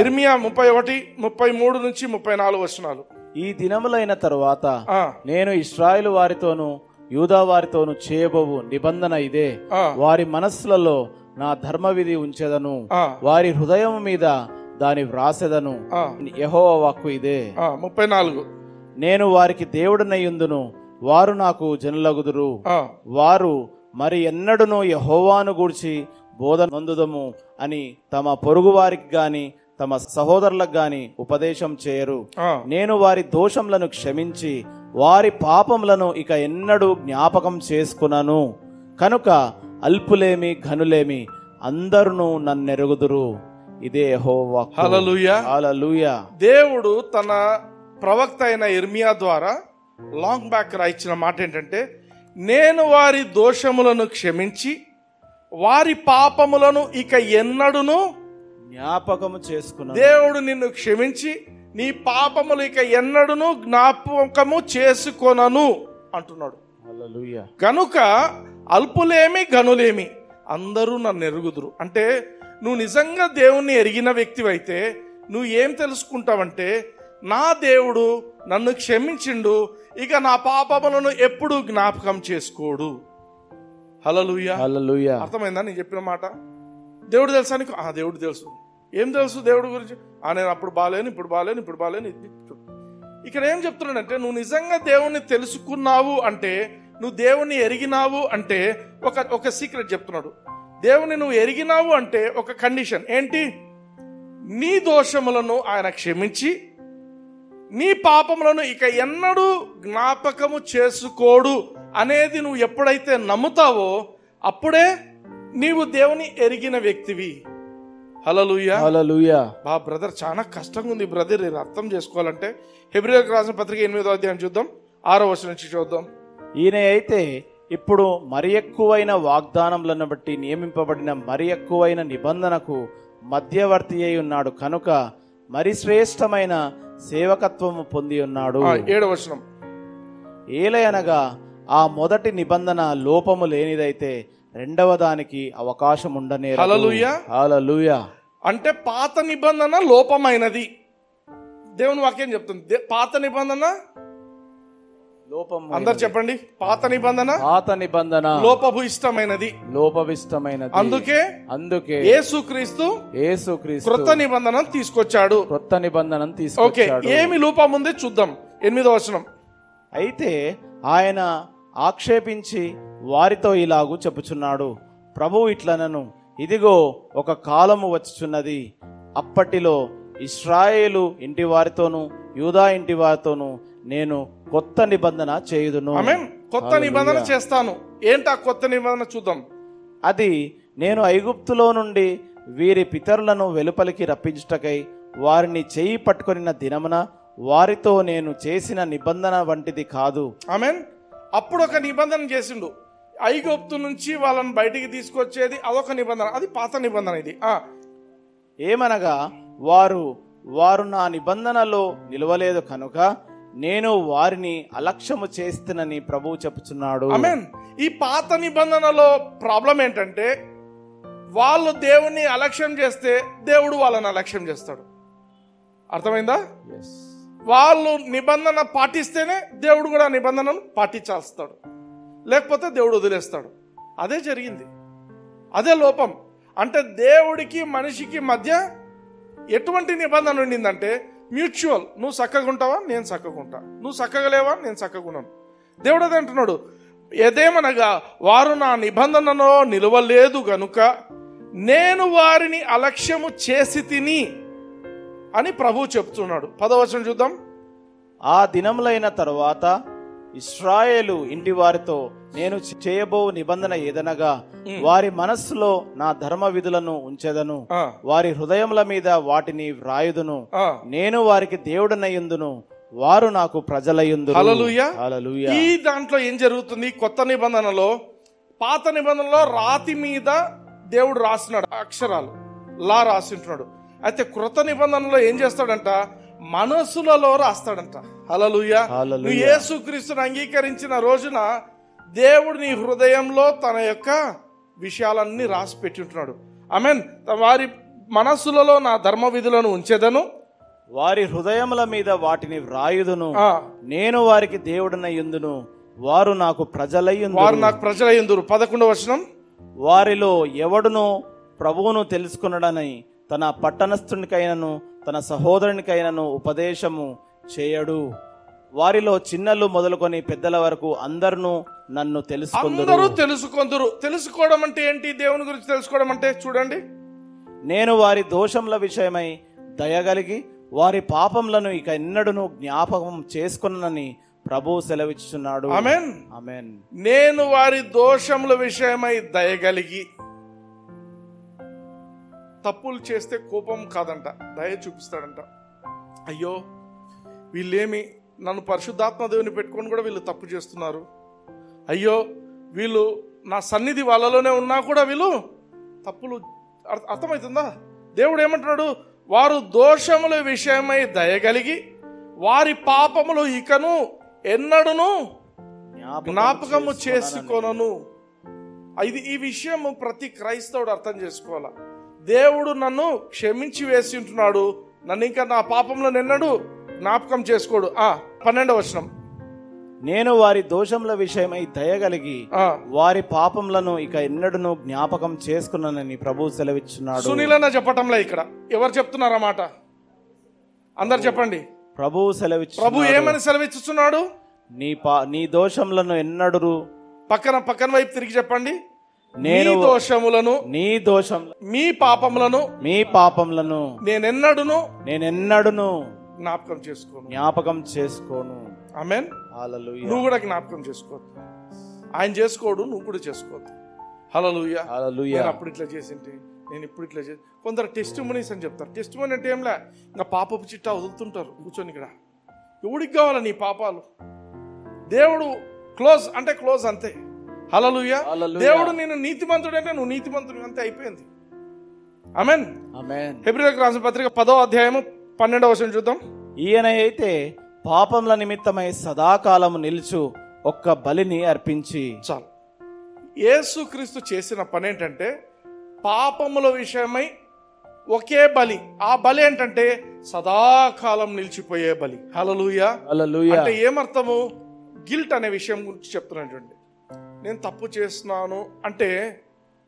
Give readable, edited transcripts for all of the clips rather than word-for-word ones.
ఇర్మియా 31:33-34 ఈ దినములైన తరువాత నేను ఇశ్రాయేలు వారితోను యూదా వారితోను చేయబోవు నిబంధన ఇదే. వారి మనస్సులలో నా ధర్మ విధి ఉంచెదను, వారి హృదయం మీద దాని వ్రాసెదను. యెహోవా వాక్కు ఇదే. 34 నేను వారికి దేవుడనయ్యుందును, వారు నాకు జనులగుదురు. వారు మరి ఎన్నడును యెహోవాను గూర్చి బోధ నొందుదము అని తమ పొరుగు వారికి గాని తమ సహోదరులకు గాని ఉపదేశం చేయరు. నేను వారి దోషములను క్షమించి వారి పాపములను ఇక ఎన్నడూ జ్ఞాపకం చేసుకున్నాను. కనుక అల్పులేమి ఘనులేమి అందరును నన్నెరుగుదురు. ఇదే యెహోవా. హల్లెలూయా, హల్లెలూయా. దేవుడు తన ప్రవక్త అయిన ఇర్మియా ద్వారా లాంగ్ బ్యాక్ రాయించిన మాట ఏంటంటే, నేను వారి దోషములను క్షమించి వారి పాపములను ఇక ఎన్నడును జ్ఞాపకము చేసుకున్నాను. దేవుడు నిన్ను క్షమించి నీ పాపములు ఇక ఎన్నడును జ్ఞాపకము చేసుకొనను అంటున్నాడు. హల్లెలూయా. కనుక అల్పులేమి ఘనులేమి అందరూ నన్ను ఎరుగుదురు. అంటే నువ్వు నిజంగా దేవుణ్ణి ఎరిగిన వ్యక్తివైతే నువ్వు ఏం తెలుసుకుంటావంటే, నా దేవుడు నన్ను క్షమించిండు, ఇక నా పాపములను ఎప్పుడు జ్ఞాపకం చేసుకోడు. హల్లెలూయా, హల్లెలూయా. అర్థమైందా నేను చెప్పిన మాట? దేవుడు తెలుసా నీకు? దేవుడు తెలుసు. ఏం తెలుసు దేవుడి గురించి? నేను అప్పుడు బాలేను, ఇప్పుడు బాలేను, ఇప్పుడు బాలేను. ఇక్కడ ఏం చెప్తున్నాడంటే, నువ్వు నిజంగా దేవుణ్ణి తెలుసుకున్నావు అంటే, నువ్వు దేవుణ్ణి ఎరిగినావు అంటే ఒక సీక్రెట్ చెప్తున్నాడు. దేవుని నువ్వు ఎరిగినావు అంటే ఒక కండిషన్ ఏంటి? నీ దోషములను ఆయన క్షమించి నీ పాపములను ఇక ఎన్నడూ జ్ఞాపకము చేసుకోడు అనేది నువ్వు ఎప్పుడైతే నమ్ముతావో అప్పుడే నీవు దేవుని ఎరిగిన వ్యక్తివి. హల్లెలూయా, హల్లెలూయా. బ్రదర్ చాలా కష్టంగా ఉంది బ్రదర్ ఇది అర్థం చేసుకోవాలంటే. హెబ్రీయులకు రాసిన పత్రిక 8వ అధ్యాయం చూద్దాం, 6వ వచనం నుంచి చూద్దాం. ఈయన అయితే ఇప్పుడు మరి ఎక్కువైన వాగ్దానములను బట్టి నియమింపబడిన మరి ఎక్కువైన నిబంధనకు మధ్యవర్తి అయి ఉన్నాడు కనుక మరి శ్రేష్టమైన సేవకత్వము పొంది ఉన్నాడు. 7వ వచనం. ఏలయనగా ఆ మొదటి నిబంధన లోపము లేనిదైతే రెండవ దానికి అవకాశం ఉండనే. హల్లెలూయా, హల్లెలూయా. అంటే పాత నిబంధన లోపమైనది. దేవుని వాక్యం చెప్తుంది పాత నిబంధన లోపం. అందరు చెప్పండి, పాత నిబంధన లోపభూయిష్టమైనది. అందుకే యేసుక్రీస్తు క్రొత్త నిబంధనను తీసుకొచ్చాడు. ఓకే, ఏమి లోపం ఉంది చూద్దాం. 8వ వచనం. అయితే ఆయన ఆక్షేపించి వారితో ఇలాగూ చెప్పుచున్నాడు, ప్రభువు ఇట్లనను, ఇదిగో ఒక కాలము వచ్చుచున్నది, అప్పటిలో ఇశ్రాయేలు ఇంటి వారితోను యూదా ఇంటి వారితోను నేను కొత్త నిబంధన చేయుదును. ఆమేన్. కొత్త నిబంధన చేస్తాను. ఏంటా కొత్త నిబంధన చూద్దాం. అది నేను ఐగుప్తులో నుండి వీరి పితరులను వెలుపలికి రప్పించుటకై వారిని చేయి పట్టుకొనిన దినమున వారితో నేను చేసిన నిబంధన వంటిది కాదు. ఆమేన్. అప్పుడు ఒక నిబంధన చేసిండు, ఐగుప్తు నుంచి వాళ్ళని బయటికి తీసుకొచ్చేది అదొక నిబంధన, అది పాత నిబంధన. ఇది ఏమనగా వారు నా నిబంధనలో నిలవలేదు కనుక నేను వారిని అలక్ష్యము చేస్తునని ప్రభువు చెప్పుచున్నాడు. ఆమేన్. ఈ పాత నిబంధనలో ప్రాబ్లం ఏంటంటే, వాళ్ళు దేవుణ్ణి అలక్ష్యం చేస్తే దేవుడు వాళ్ళని అలక్ష్యం చేస్తాడు. అర్థమైందా? వాళ్ళు నిబంధన పాటిస్తేనే దేవుడు కూడా నిబంధనను పాటించాల్స్తాడు, లేకపోతే దేవుడు వదిలేస్తాడు. అదే జరిగింది, అదే లోపం. అంటే దేవుడికి మనిషికి మధ్య ఎటువంటి నిబంధన ఉండిందంటే మ్యూచువల్. నువ్వు చక్కగా ఉంటావా, నేను చక్కగా ఉంటా. నువ్వు చక్కగా లేవా, నేను చక్కగా ఉన్నాను. దేవుడు అదే అంటున్నాడు, ఏదేమనగా వారు నా నిబంధనలో నిలవలేదు గనుక నేను వారిని అలక్ష్యము చేసి తిని అని ప్రభువు చెప్తున్నాడు. 10వ వచనం చూద్దాం. ఆ దినములైన తరువాత ఇశ్రాయేలు ఇంటి వారితో నేను చేయబో నిబంధన ఏదనగా వారి మనస్సులో నా ధర్మ విధులను ఉంచెదను, వారి హృదయముల మీద వాటిని వ్రాయుదును, నేను వారికి దేవుడనయ్యుందును, వారు నాకు ప్రజలయ్యుందురు. హల్లెలూయా. ఈ దాంట్లో ఏం జరుగుతుంది? కొత్త నిబంధనలో, పాత నిబంధనలో రాతి మీద దేవుడు రాసినాడు, అక్షరాలు లా రాసింటున్నాడు. అయితే క్రొత్త నిబంధనలో ఏం చేస్తాడంట? మనసులలో రాస్తాడంట. హల్లెలూయా. నువ్వు యేసుక్రీస్తుని అంగీకరించిన రోజున దేవుడు నీ హృదయంలో తన యొక్క విషయాలన్నీ రాసి పెట్టి ఉంటున్నాడు. ఆమేన్. వారి మనస్సులలో నా ధర్మ విధులను ఉంచెదను, వారి హృదయముల మీద వాటిని వ్రాయుదును. నేను వారికి దేవుడనయ్యుందును, వారు నాకు ప్రజలయ్యుందురు. 11వ వచనం, వారిలో ఎవడునో ప్రభువును తెలుసుకొనడని తన పట్టణస్థునికైనను తన సహోదరునికైనను ఉపదేశము చేయడు. వారిలో చిన్నలు మొదలుకొని పెద్దల వరకు అందరూ నన్ను తెలుసుకొందురు. తెలుసుకోవడం అంటే ఏంటి? దేవుని గురించి తెలుసుకోవడం అంటే చూడండి, నేను వారి దోషముల విషయమై దయగలిగి వారి పాపములను ఇక ఎన్నడూను జ్ఞాపకం చేసుకొనని ప్రభువు సెలవిచ్చుచున్నాడు. ఆమేన్, ఆమేన్. నేను వారి దోషముల విషయమై దయగలిగి. తప్పులు చేస్తే కోపం కాదంట, దయ చూపిస్తాడంట. అయ్యో వీళ్ళేమి నన్ను పరిశుద్ధాత్మ దేవుని పెట్టుకొని కూడా వీళ్ళు తప్పు చేస్తున్నారు, అయ్యో వీళ్ళు నా సన్నిధి వాళ్ళలోనే ఉన్నా కూడా వీళ్ళు తప్పులు. అర్థమవుతుందా? దేవుడు ఏమంటున్నాడు? వారు దోషముల విషయమై దయగలిగి వారి పాపములు ఇకను ఎన్నడూను జ్ఞాపకము చేసుకొనను. ఈ విషయం ప్రతి క్రైస్తవుడు అర్థం చేసుకోవాలా. దేవుడు నన్ను క్షమించి వేసి ఉంటున్నాడు, నన్ను ఇంకా నా పాపంలో ఎన్నడూ జ్ఞాపకం చేసుకోడు. 12వ వచనం, నేను వారి దోషముల విషయమై దయగలిగి వారి పాపములను ఇక ఎన్నడూను జ్ఞాపకం చేసుకున్నానని ప్రభువు సెలవిచ్చున్నాడు. సునీలన్న చెప్పటంలే, ఇక్కడ ఎవరు చెప్తున్నారు ఆ మాట? అందరు చెప్పండి. ప్రభువు సెలవిచ్చు. ప్రభు ఏమని సెలవిచ్చుచున్నాడు? నీ దోషములను ఎన్నడూ. పక్కన వైపు తిరిగి చెప్పండి. నేను దోషములను మీ పాపములను నేనెన్నడూను జ్ఞాపకం చేసుకోను. ఆమేన్. హల్లెలూయా. నువ్వు కూడా జ్ఞాపకం చేసుకోవద్దు, ఆయన చేసుకోడు, నువ్వు కూడా చేసుకోవద్దు. హల్లెలూయా, హల్లెలూయా. నేను అప్పుడు ఇట్లా చేసింటి, నేను ఇప్పుడు ఇట్లా చేసి. కొందరు టెస్టిమనీస్ అని చెప్తారు. టెస్టిమనీ అంటే ఏంలే, ఇంకా పాపపు చిట్టా వదులుతుంటారు కూర్చొని. ఇక్కడ ఎవడికి కావాలా నీ పాపాలు? దేవుడు క్లోజ్ అంటే క్లోజ్, అంతే. హల్లెలూయా. దేవుడు నేను నీతిమంతుడు అంటే నువ్వు నీతిమంతుడు, అంతే, అయిపోయింది. ఆమేన్, ఆమేన్. హెబ్రీయులకు రాసిన పత్రిక 10వ అధ్యాయము 12వ వచనం చూద్దాం. ఈయన అయితే పాపముల నిమిత్తమై సదాకాలము నిలుచు ఒక్క బలిని అర్పించి. చాలు. యేసుక్రీస్తు చేసిన పని ఏంటంటే పాపముల విషయమై ఒకే బలి. ఆ బలి ఏంటంటే సదాకాలం నిలిచిపోయే బలి. హల్లెలూయా, హల్లెలూయా. అంటే ఏమర్థము? గిల్ట్ అనే విషయం గురించి చెప్తున్నాను. నేను తప్పు చేస్తున్నాను అంటే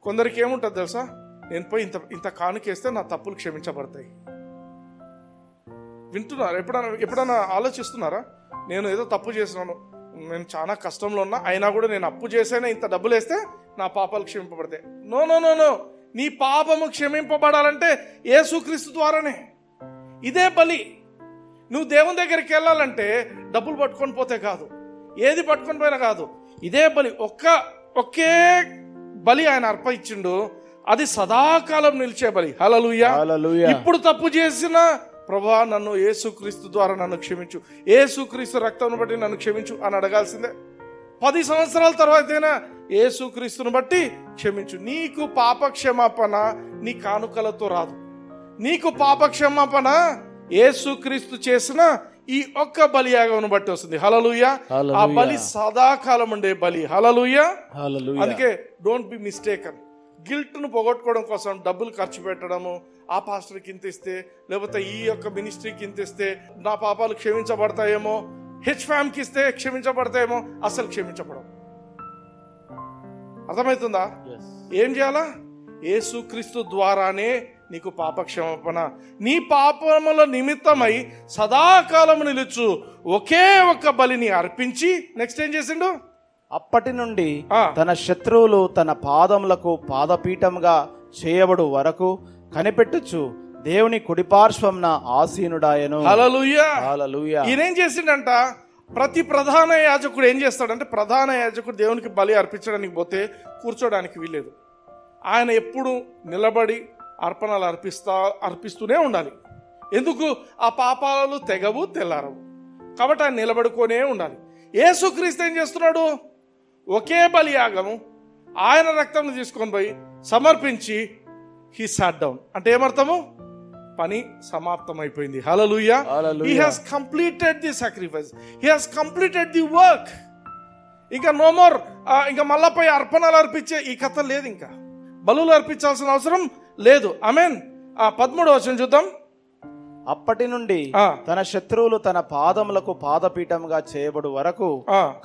కొందరికి ఏముంటుంది తెలుసా? నేను పోయి ఇంత కానుకేస్తే నా తప్పులు క్షమించబడతాయి. వింటున్నారు? ఎప్పుడైనా ఆలోచిస్తున్నారా? నేను ఏదో తప్పు చేస్తున్నాను, నేను చాలా కష్టంలో ఉన్నా, అయినా కూడా నేను అప్పు చేసైనా ఇంత డబ్బులు వేస్తే నా పాపాలు క్షమింపబడతాయి. No no no no. నీ పాపము క్షమింపబడాలంటే యేసుక్రీస్తు ద్వారానే. ఇదే బలి. నువ్వు దేవుని దగ్గరికి వెళ్ళాలంటే డబ్బులు పట్టుకొని పోతే కాదు, ఏది పట్టుకొని పోయినా కాదు, ఇదే బలి. ఒకే బలి ఆయన అర్పించిండు, అది సదాకాలం నిలిచే బలి. హల్లెలూయా. ఇప్పుడు తప్పు చేసిన ప్రభువా నన్ను యేసుక్రీస్తు ద్వారా నన్ను క్షమించు, యేసుక్రీస్తు రక్తం బట్టి నన్ను క్షమించు అని అడగాల్సిందే. 10 సంవత్సరాల తర్వాతైనా యేసుక్రీస్తుని బట్టి క్షమించు. నీకు పాప క్షమాపణ నీ కానుకలతో రాదు. నీకు పాప క్షమాపణ యేసుక్రీస్తు చేసిన ఈ ఒక్క బలియాగమును బట్టి వస్తుంది. హల్లెలూయా. ఆ బలి సదాకాలం ఉండే బలి. హల్లెలూయా. అందుకే డోంట్ బి మిస్టేకన్. గిల్ట్ ను పోగొట్టుకోవడం కోసం డబ్బులు ఖర్చు పెట్టడము, ఆ పాస్టర్కి ఇంత ఇస్తే, లేకపోతే ఈ యొక్క మినిస్ట్రీకి ఇంత ఇస్తే నా పాపాలు క్షమించబడతాయేమో, HFAMకి ఇస్తే క్షమించబడతాయేమో, అసలు క్షమించబడవు. అర్థమవుతుందా? ఏం చేయాలా? యేసుక్రీస్తు ద్వారానే నీకు పాప క్షమాపణ. నీ పాపముల నిమిత్తమై సదాకాలము నిలుచు ఒకే ఒక్క బలిని అర్పించి. నెక్స్ట్ ఏం చేసిండు? అప్పటి నుండి తన శత్రువులు తన పాదములకు పాదపీఠంగా చేయబడు వరకు కనిపెట్టుచు దేవుని కుడిపార్శ్వంన ఆసీనుడాయను. హల్లెలూయా, హల్లెలూయా. ఈయనేం చేసిండంట? ప్రతి ప్రధాన యాజకుడు ఏం చేస్తాడంటే, ప్రధాన యాజకుడు దేవునికి బలి అర్పించడానికి పోతే కూర్చోడానికి వీల్లేదు. ఆయన ఎప్పుడు నిలబడి అర్పణలు అర్పిస్తూనే ఉండాలి. ఎందుకు? ఆ పాపాలు తెగవు, తెల్లారవు. కాబట్టి ఆయన నిలబడుకొనే ఉండాలి. యేసుక్రీస్తు ఏం చేస్తున్నాడు? ఒకే బలియాగము ఆయన రక్తం తీసుకొని పోయి సమర్పించి హీ సాట్ డౌన్. అంటే ఏమర్థము? పని సమాప్తం అయిపోయింది. Hallelujah. He has completed the sacrifice, he has completed the work. ఇంకా నో మోర్. ఇంకా మళ్ళా పోయి అర్పణలు అర్పించే ఈ కథ లేదు, ఇంకా బలులు అర్పించాల్సిన అవసరం లేదు. ఆమేన్. 13వ వచనం చూద్దాం. అప్పటి నుండి తన శత్రువులు తన పాదములకు పాదపీఠంగా చేయబడు వరకు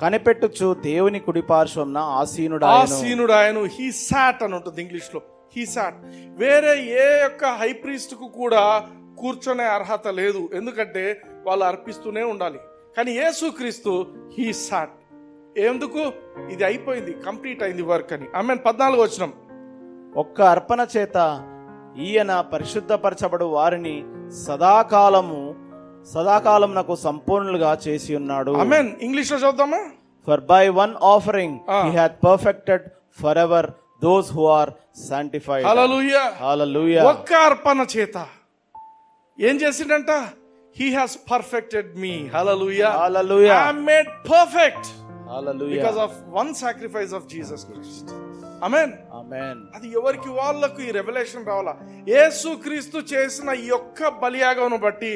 కనిపెట్టుచు దేవుని కుడిపార్శ్వంన ఆసీనుడాయను. హీ సాట్ అని ఉంటుంది ఇంగ్లీష్ లో. హీ సాట్. వేరే ఏ యొక్క హై ప్రీస్ట్ కు కూడా కూర్చొనే అర్హత లేదు, ఎందుకంటే వాళ్ళు అర్పిస్తూనే ఉండాలి. కానీ యేసుక్రీస్తు హీ సాట్. ఎందుకు? ఇది అయిపోయింది, కంప్లీట్ అయింది వర్క్ అని. ఆమేన్. 14వ వచనం. ఒక్క అర్పణ చేత ఈయన పరిశుద్ధపరచబడు వారిని సదాకాలం నాకు సంపూర్ణులుగా చేసి ఉన్నాడు. ఆమేన్. ఇంగ్లీష్ లో చూద్దామా? For by one offering he had perfected for ever those who are sanctified. Hallelujah. Hallelujah. ఒక్క అర్పణ చేత ఏం చేసిండంట? He has perfected me. Hallelujah. Hallelujah. I am made perfect hallelujah because of one sacrifice of Jesus Christ. Amen. Amen. అది ఎవరికి వాళ్ళకు ఈ revolution రావాలా? యేసుక్రీస్తు చేసిన ఈ యొక్క బలియాగమును బట్టి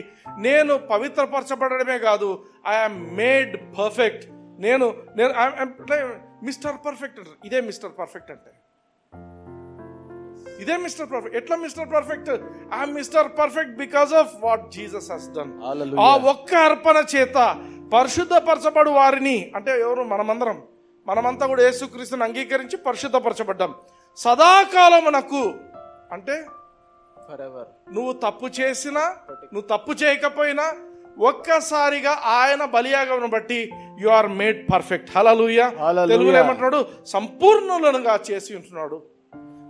నేను పవిత్రపరచబడమే కాదు, ఐ యామ్ మేడ్ పర్ఫెక్ట్. నేను మిస్టర్ పర్ఫెక్ట్. ఇదే మిస్టర్ పర్ఫెక్ట్ అంటే, ఇదే మిస్టర్ పర్ఫెక్ట్. ఎట్లా mister perfect? I'm mister perfect because of what Jesus has done. ఆ ఒక్క అర్పణ చేత పరిశుద్ధపరచబడు వారిని, అంటే ఎవరు? మనమంతా కూడా యేసుక్రీస్తుని అంగీకరించి పరిశుద్ధపరచబడ్డాం. సదాకాలమునకు అంటే ఫరెవర్. నువ్వు తప్పు చేసినా, నువ్వు తప్పు చేయకపోయినా, ఒక్కసారిగా ఆయన బలియాగమును బట్టి యు ఆర్ మేడ్ పర్ఫెక్ట్. హల్లెలూయా. తెలుగులో ఏమంటున్నాడు? సంపూర్ణులుగా చేసి ఉంటున్నాడు.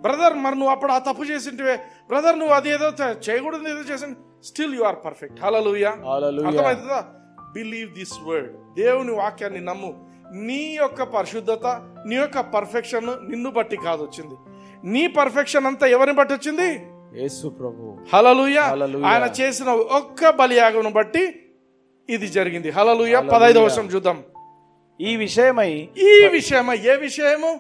బ్రదర్, మరి నువ్వు అప్పుడు ఆ తప్పు చేసింటివే బ్రదర్, నువ్వు అది ఏదో చేయకూడదు ఏదో చేసి, స్టిల్ యు ఆర్ పర్ఫెక్ట్. హల్లెలూయా. అర్థమవుతుందా? Believe this word. దేవుని వాక్యాన్ని నమ్ము. నీ యొక్క పరిశుద్ధత, నీ యొక్క పర్ఫెక్షన్ నిన్ను బట్టి కాదు వచ్చింది. నీ పర్ఫెక్షన్ అంతా ఎవరిని బట్టి వచ్చింది? యేసు ప్రభు. హల్లెలూయా. ఆయన చేసిన ఒక్క బలియాగమును బట్టి ఇది జరిగింది. హల్లెలూయా. 15వ వచనం చూద్దాం. ఈ విషయమై ఏ విషయము?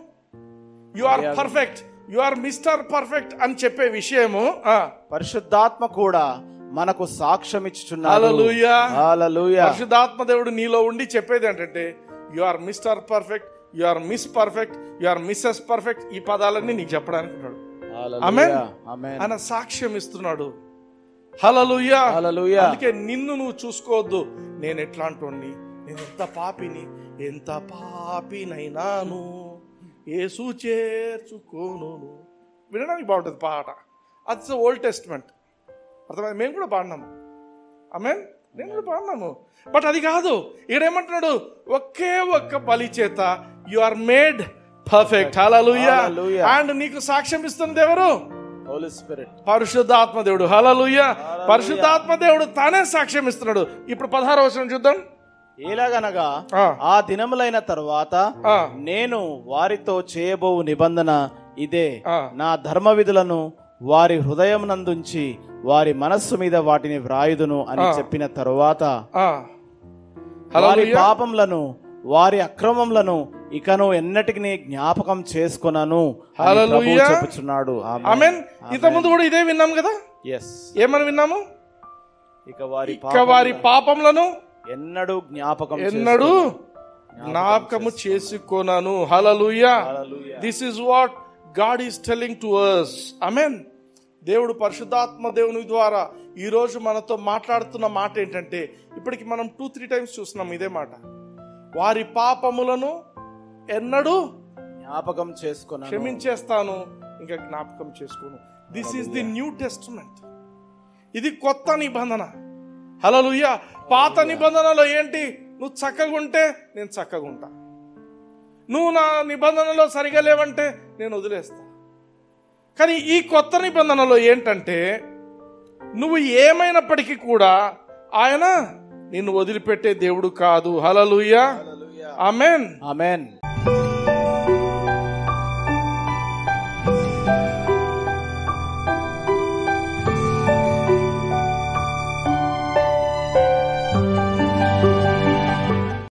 You are perfect, you are mister perfect అని చెప్పే విషయము పరిశుద్ధాత్మ కూడా మనకు సాక్ష్యం ఇచ్చుచున్నాడు. హల్లెలూయా. హల్లెలూయా. పరిశుద్ధాత్మ దేవుడు నీలో ఉండి చెప్పేది ఏంటంటే, you are mister perfect, you are miss perfect, you are Mrs perfect. ఈ పదాలన్నీ నీకు చెప్పడానికి ఉన్నాడు. ఆమేన్. ఆయన సాక్ష్యం ఇస్తున్నాడు. హల్లెలూయా. హల్లెలూయా. అందుకే నిన్ను నువ్వు చూసుకోవద్దు. నేను ఎట్లాంటోని, నేను ఎంత పాపినైనాను యేసు చేర్చుకోను. వినడానికి బాగుంటుంది పాట. అది ఓల్డ్ టెస్ట్మెంట్. అర్థమైంది? మేము కూడా పాడినాము. ఆమేన్. నేను కూడా పాడినాము. బట్ అది కాదు. ఇక్కడ ఏమంటున్నాడు? ఒకే ఒక్క బలి చేత you are made perfect. Hallelujah. And నీకు సాక్ష్యం ఇస్తున్నది ఎవరు? Holy spirit. పరిశుద్ధాత్మ దేవుడు. హల్లెలూయా. పరిశుద్ధాత్మ దేవుడు తానే సాక్ష్యం ఇస్తున్నాడు. ఇప్పుడు 16వ వచనం చూద్దాం. ఎలాగనగా ఆ దినములైన తరువాత నేను వారితో చేయబోవు నిబంధన ఇదే, నా ధర్మ విధులను వారి హృదయం నందుంచి వారి మనస్సు మీద వాటిని వ్రాయుదును అని చెప్పిన తరువాత వారి పాపములను వారి అక్రమములను ఇకను ఎన్నటికి జ్ఞాపకం చేసుకొనను చెప్పుచున్నాడు. ఆమేన్. ఇంతకుముందు కూడా ఇదే విన్నాం కదా. ఏమని విన్నాము? ఇక వారి పాపములను ఎన్నడూ జ్ఞాపకము చేసుకొనను. Hallelujah. This is what God is telling to us. Amen. దేవుడు పరిశుద్ధాత్మ దేవుని ద్వారా ఈ రోజు మనతో మాట్లాడుతున్న మాట ఏంటంటే, ఇప్పటికి మనం 2-3 టైమ్స్ చూస్తున్నాం ఇదే మాట. వారి పాపములను ఎన్నడూ జ్ఞాపకం చేసుకొనను, క్షమించేస్తాను, ఇంకా జ్ఞాపకం చేసుకోను. This is the new testament. ఇది కొత్త నిబంధన. హల్లెలూయా. పాత నిబంధనలో ఏంటి? నువ్వు చక్కగా ఉంటే నేను చక్కగా ఉంటా, నువ్వు నా నిబంధనలో సరిగా లేవంటే నేను వదిలేస్తా. కానీ ఈ కొత్త నిబంధనలో ఏంటంటే, నువ్వు ఏమైనప్పటికీ కూడా ఆయన నిన్ను వదిలిపెట్టే దేవుడు కాదు. హల్లెలూయా. ఆమేన్. ఆమేన్.